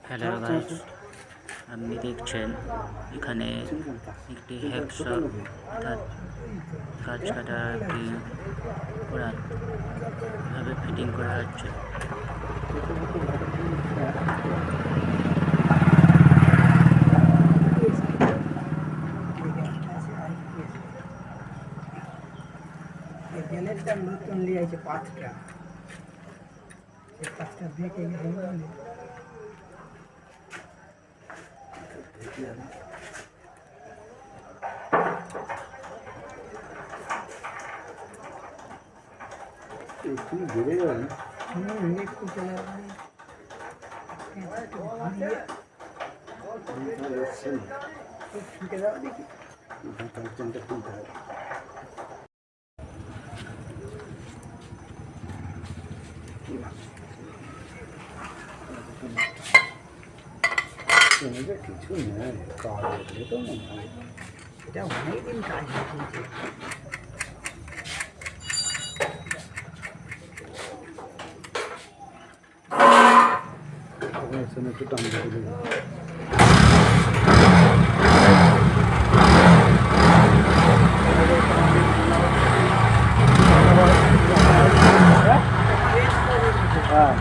Hello guys, আপনি দেখছেন এখানে একটি হ্যাকশপ অর্থাৎ গাছ কাটা একটি করাত এভাবে ফিটিং করা হচ্ছে। নতুন লিয়েছে 5টা, সেই 5টা দেখে একটু বেড়ে যাবে একটু চলে ছুটে যাওয়া দেখি খুলতে হবে। কিছু নেই, কাজ হলে তো মনে হয় এটা অনেকদিন কাজ হয়েছে। একটু টান দিলে হ্যাঁ